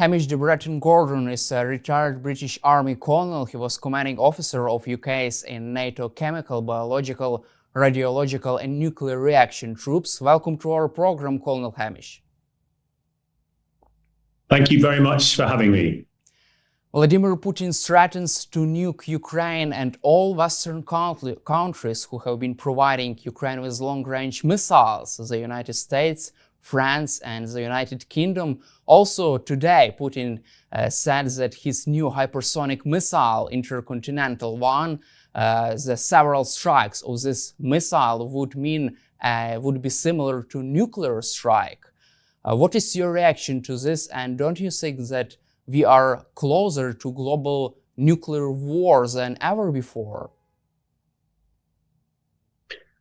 Hamish de Bretton-Gordon is a retired British Army colonel. He was commanding officer of UK's in NATO chemical, biological, radiological and nuclear reaction troops. Welcome to our program, Colonel Hamish. Thank you very much for having me. Vladimir Putin threatens to nuke Ukraine and all Western countries who have been providing Ukraine with long-range missiles, the United States, France and the United Kingdom. Also today, Putin said that his new hypersonic missile, intercontinental one, the several strikes of this missile would be similar to nuclear strike. What is your reaction to this, and don't you think that we are closer to global nuclear war than ever before?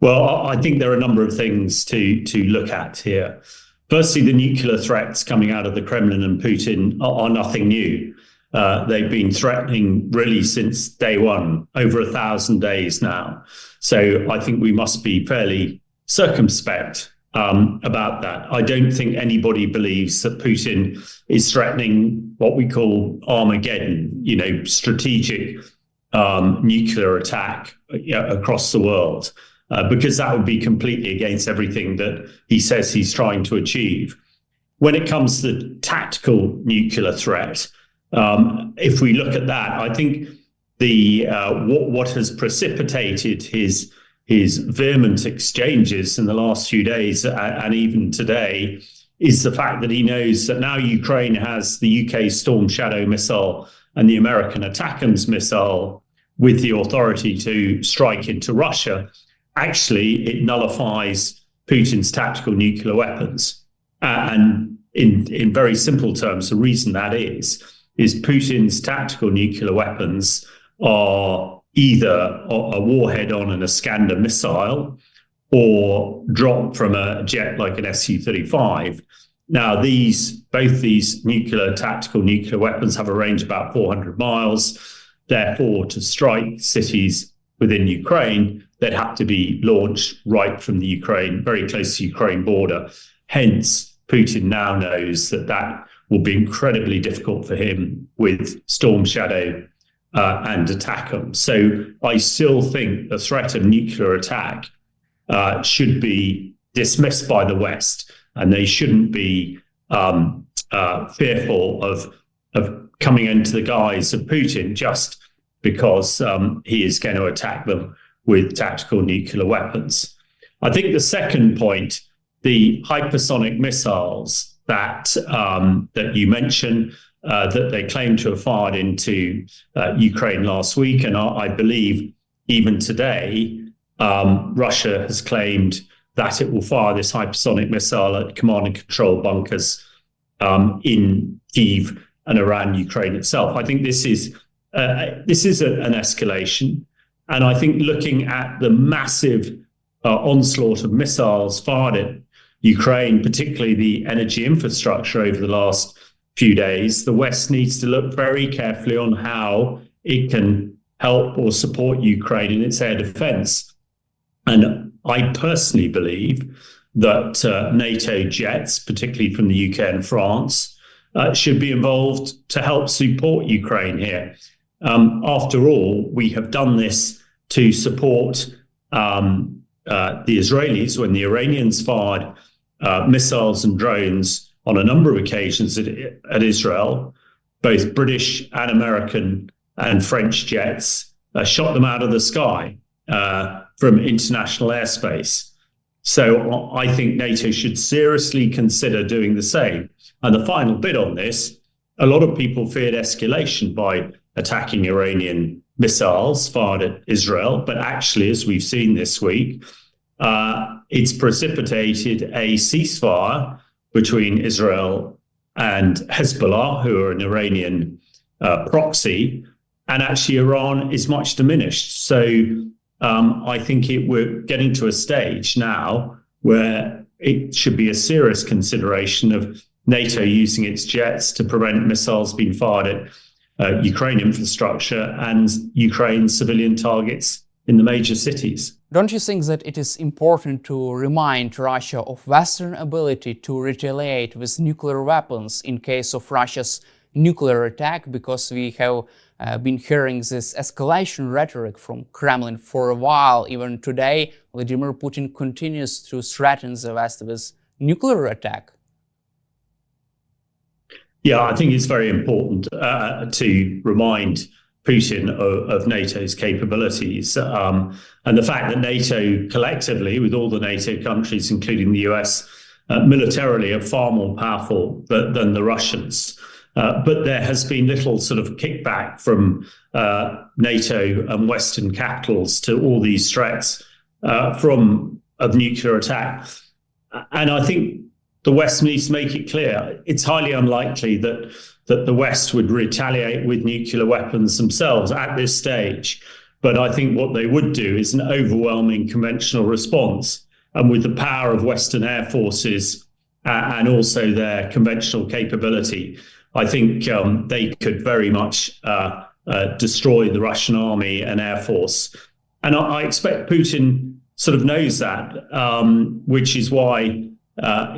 Well, I think there are a number of things to look at here. Firstly, the nuclear threats coming out of the Kremlin and Putin are nothing new. They've been threatening really since day one, over 1,000 days now. So I think we must be fairly circumspect about that. I don't think anybody believes that Putin is threatening what we call Armageddon, strategic nuclear attack across the world. Because that would be completely against everything that he says he's trying to achieve. When it comes to the tactical nuclear threat, if we look at that, I think what has precipitated his vehement exchanges in the last few days and even today is the fact that he knows that now Ukraine has the UK Storm Shadow missile and the American ATACMS missile with the authority to strike into Russia. Actually, it nullifies Putin's tactical nuclear weapons. And in very simple terms, the reason that is Putin's tactical nuclear weapons are either a warhead on an Iskander missile or dropped from a jet like an Su-35. Now, both these tactical nuclear weapons have a range of about 400 miles. Therefore, to strike cities within Ukraine, they'd have to be launched right from the Ukraine, very close to the Ukraine border. Hence, Putin now knows that will be incredibly difficult for him with Storm Shadow and ATACMS. So I still think the threat of nuclear attack should be dismissed by the West, and they shouldn't be fearful of coming into the guise of Putin just because he is going to attack them with tactical nuclear weapons. I think the second point, the hypersonic missiles that you mentioned, that they claim to have fired into Ukraine last week, and I believe even today, Russia has claimed that it will fire this hypersonic missile at command and control bunkers in Kyiv and around Ukraine itself. I think this is an escalation. And I think looking at the massive onslaught of missiles fired at Ukraine, particularly the energy infrastructure over the last few days, the West needs to look very carefully on how it can help or support Ukraine in its air defense. And I personally believe that NATO jets, particularly from the UK and France, should be involved to help support Ukraine here. After all, we have done this to support the Israelis when the Iranians fired missiles and drones on a number of occasions at Israel. Both British and American and French jets shot them out of the sky from international airspace. So I think NATO should seriously consider doing the same. And the final bit on this, a lot of people feared escalation by attacking Iranian missiles fired at Israel. But actually, as we've seen this week, it's precipitated a ceasefire between Israel and Hezbollah, who are an Iranian proxy. And actually, Iran is much diminished. So I think we're getting to a stage now where it should be a serious consideration of NATO using its jets to prevent missiles being fired at Ukraine infrastructure and Ukraine civilian targets in the major cities. Don't you think that it is important to remind Russia of Western ability to retaliate with nuclear weapons in case of Russia's nuclear attack? Because we have been hearing this escalation rhetoric from Kremlin for a while. Even today, Vladimir Putin continues to threaten the West with nuclear attack. Yeah, I think it's very important to remind Putin of NATO's capabilities, and the fact that NATO collectively, with all the NATO countries, including the US, militarily are far more powerful than the Russians. But there has been little sort of kickback from NATO and Western capitals to all these threats of nuclear attack. And I think the West needs to make it clear it's highly unlikely that the West would retaliate with nuclear weapons themselves at this stage. But I think what they would do is an overwhelming conventional response. And with the power of Western air forces and also their conventional capability, I think they could very much destroy the Russian army and air force. And I expect Putin sort of knows that, which is why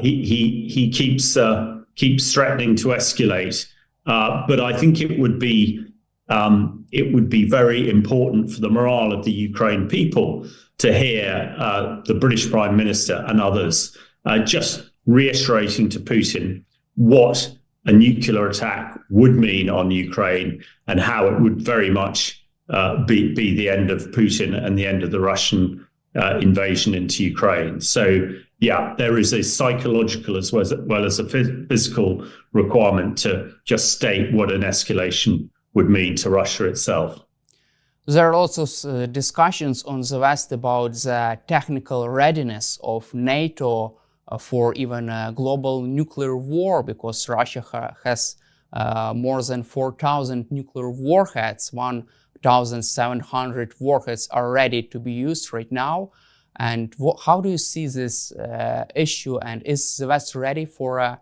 he keeps threatening to escalate. But I think it would be very important for the morale of the Ukraine people to hear the British Prime Minister and others just reiterating to Putin what a nuclear attack would mean on Ukraine and how it would very much be the end of Putin and the end of the Russian invasion into Ukraine. So, yeah, there is a psychological as well as a physical requirement to just state what an escalation would mean to Russia itself. There are also discussions on the West about the technical readiness of NATO for even a global nuclear war, because Russia has more than 4,000 nuclear warheads. 1,700 warheads are ready to be used right now. And how do you see this issue? And is the West ready for a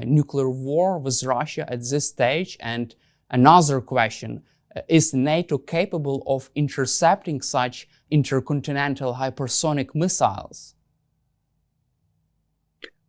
nuclear war with Russia at this stage? And another question, is NATO capable of intercepting such intercontinental hypersonic missiles?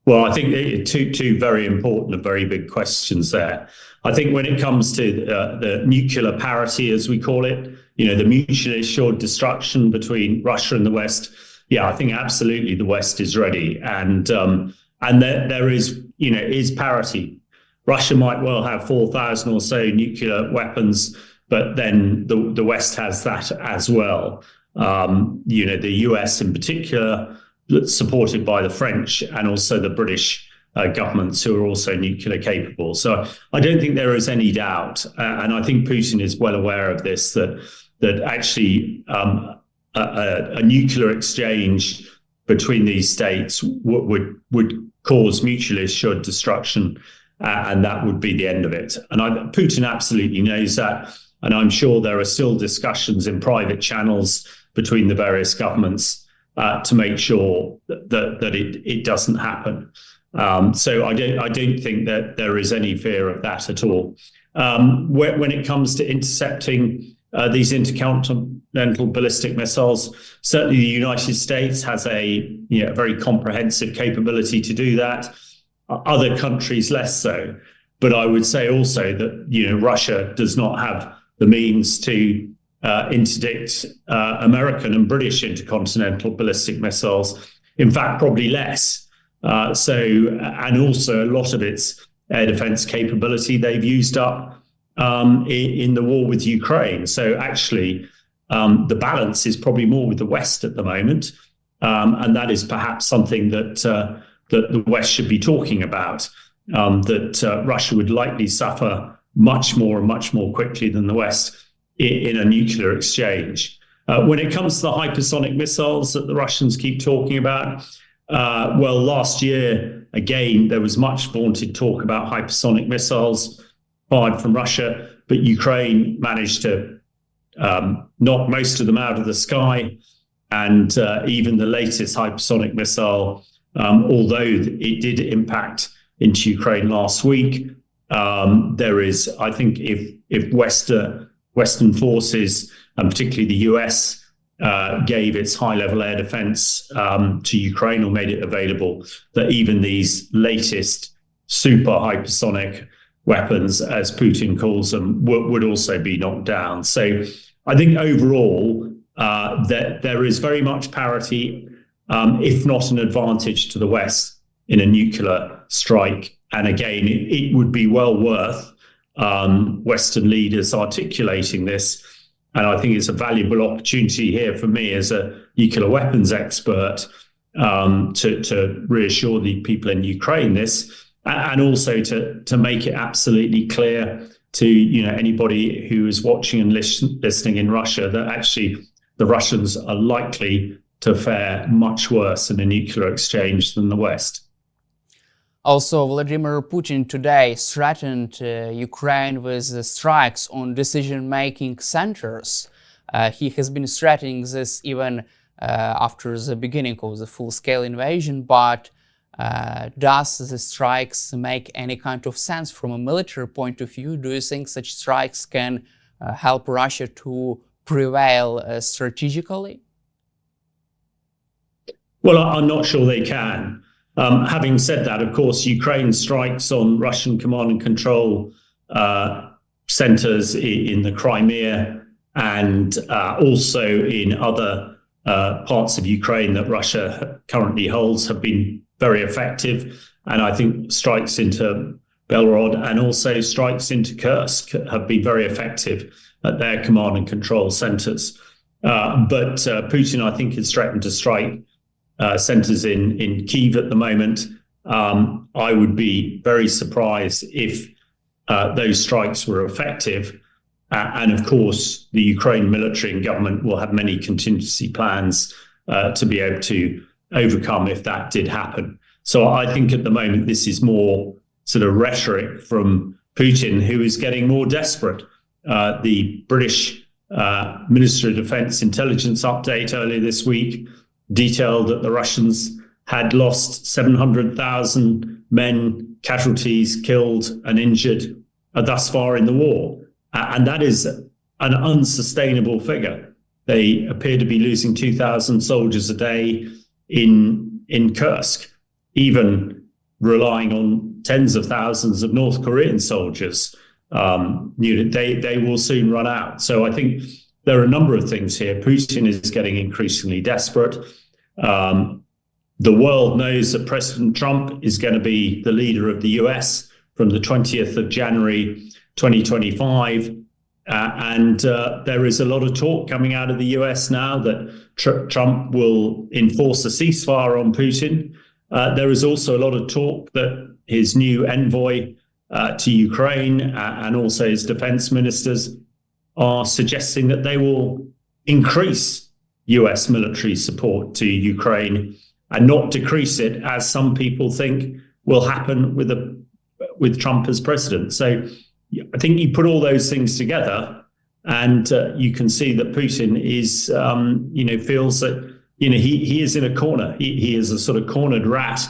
Well, I think two very important and very big questions there. I think when it comes to the nuclear parity, as we call it, the mutually assured destruction between Russia and the West, yeah, I think absolutely the West is ready, and there is parity. Russia might well have 4,000 or so nuclear weapons, but then the West has that as well. The US in particular, supported by the French and also the British governments, who are also nuclear capable. So I don't think there is any doubt, and I think Putin is well aware of this, that actually a nuclear exchange between these states would cause mutually assured destruction, and that would be the end of it. And Putin absolutely knows that, and I'm sure there are still discussions in private channels between the various governments to make sure that it doesn't happen. So I don't think that there is any fear of that at all. When it comes to intercepting these intercontinental ballistic missiles, certainly the United States has a very comprehensive capability to do that. Other countries less so. But I would say also that Russia does not have the means to interdict American and British intercontinental ballistic missiles. In fact, probably less. And also a lot of its air defense capability they've used up in the war with Ukraine. So actually, the balance is probably more with the West at the moment, and that is perhaps something that the West should be talking about. That Russia would likely suffer much more quickly than the West in a nuclear exchange. When it comes to the hypersonic missiles that the Russians keep talking about, well, last year, again, there was much vaunted talk about hypersonic missiles fired from Russia, but Ukraine managed to knock most of them out of the sky. And even the latest hypersonic missile, although it did impact into Ukraine last week, there is, I think, if Western forces, and particularly the US, gave its high-level air defense to Ukraine, or made it available, that even these latest super hypersonic weapons, as Putin calls them, would also be knocked down. So I think overall that there is very much parity, if not an advantage to the West in a nuclear strike. And again, it would be well worth Western leaders articulating this. And I think it's a valuable opportunity here for me as a nuclear weapons expert to reassure the people in Ukraine this, and also to make it absolutely clear to anybody who is watching and listening in Russia that actually the Russians are likely to fare much worse in a nuclear exchange than the West. Also, Vladimir Putin today threatened Ukraine with strikes on decision-making centers. He has been threatening this even after the beginning of the full-scale invasion, but does the strikes make any kind of sense from a military point of view? Do you think such strikes can help Russia to prevail strategically? Well, I'm not sure they can. Having said that, of course, Ukraine strikes on Russian command and control centers in the Crimea and also in other parts of Ukraine that Russia currently holds have been very effective. And I think strikes into Belgorod and also strikes into Kursk have been very effective at their command and control centers. But Putin, I think, has threatened to strike centers in Kyiv at the moment. I would be very surprised if those strikes were effective. And of course, the Ukraine military and government will have many contingency plans to be able to overcome if that did happen. So I think at the moment, this is more sort of rhetoric from Putin, who is getting more desperate. The British Ministry of Defense intelligence update earlier this week detailed that the Russians had lost 700,000 men, casualties, killed and injured thus far in the war. And that is an unsustainable figure. They appear to be losing 2,000 soldiers a day in Kursk, even relying on tens of thousands of North Korean soldiers. They will soon run out. So I think there are a number of things here. Putin is getting increasingly desperate. The world knows that President Trump is going to be the leader of the US from the 20th of January 2025. And there is a lot of talk coming out of the US now that Trump will enforce a ceasefire on Putin. There is also a lot of talk that his new envoy to Ukraine and also his defense ministers are suggesting that they will increase US military support to Ukraine and not decrease it, as some people think will happen with Trump as president. So I think you put all those things together and you can see that Putin is, feels that, he is in a corner. He is a sort of cornered rat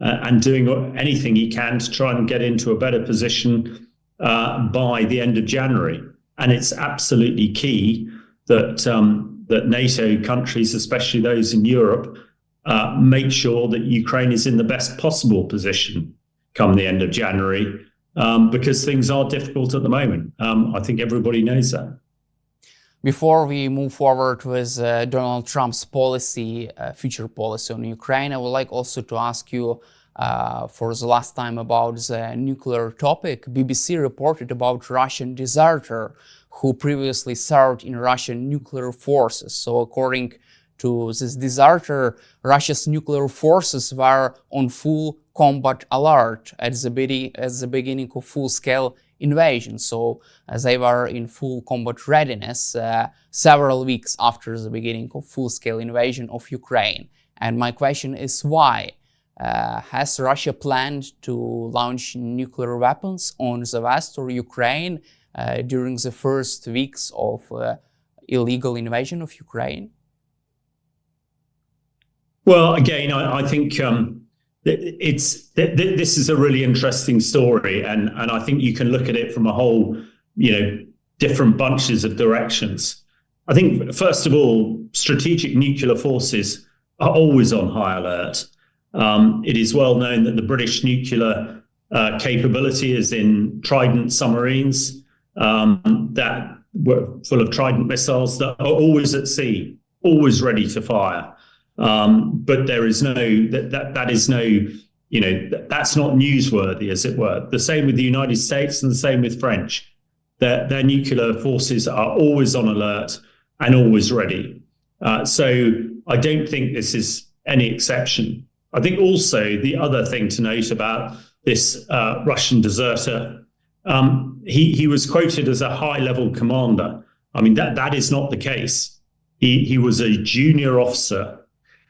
and doing anything he can to try and get into a better position by the end of January. And it's absolutely key that that NATO countries, especially those in Europe, make sure that Ukraine is in the best possible position come the end of January, because things are difficult at the moment. I think everybody knows that. Before we move forward with Donald Trump's policy, future policy on Ukraine, I would like also to ask you for the last time about the nuclear topic. BBC reported about Russian deserter who previously served in Russian nuclear forces. So according to this deserter, Russia's nuclear forces were on full combat alert at the beginning of full-scale invasion. So they were in full combat readiness several weeks after the beginning of full-scale invasion of Ukraine. And my question is why? Has Russia planned to launch nuclear weapons on the West or Ukraine during the first weeks of illegal invasion of Ukraine? Well, again, I think this is a really interesting story, and I think you can look at it from a whole, different bunches of directions. I think, first of all, strategic nuclear forces are always on high alert. It is well known that the British nuclear capability is in Trident submarines that were full of Trident missiles that are always at sea, always ready to fire. But there is no, that is no, you know, that's not newsworthy, as it were. The same with the United States and the same with French. Their nuclear forces are always on alert and always ready. So I don't think this is any exception. I think also the other thing to note about this Russian deserter, he was quoted as a high-level commander. I mean, that is not the case. He was a junior officer,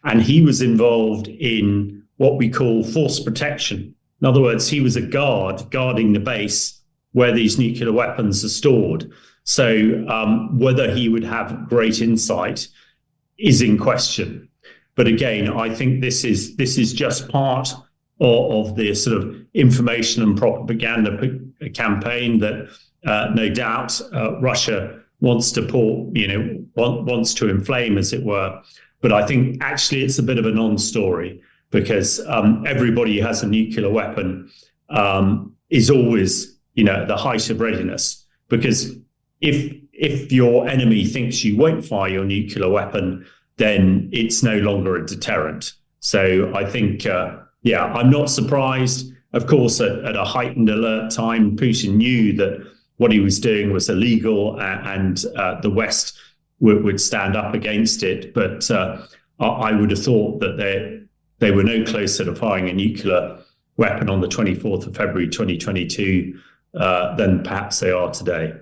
and he was involved in what we call force protection. In other words, he was a guard guarding the base where these nuclear weapons are stored. So whether he would have great insight is in question. But again, I think this is just part of the sort of information and propaganda campaign that no doubt Russia wants to wants to inflame, as it were. But I think actually it's a bit of a non-story, because everybody who has a nuclear weapon is always, at the height of readiness. Because if your enemy thinks you won't fire your nuclear weapon, then it's no longer a deterrent. So I think, I'm not surprised. Of course, at a heightened alert time, Putin knew that what he was doing was illegal, and the West would stand up against it. But I would have thought that they were no closer to firing a nuclear weapon on the 24th of February 2022 than perhaps they are today.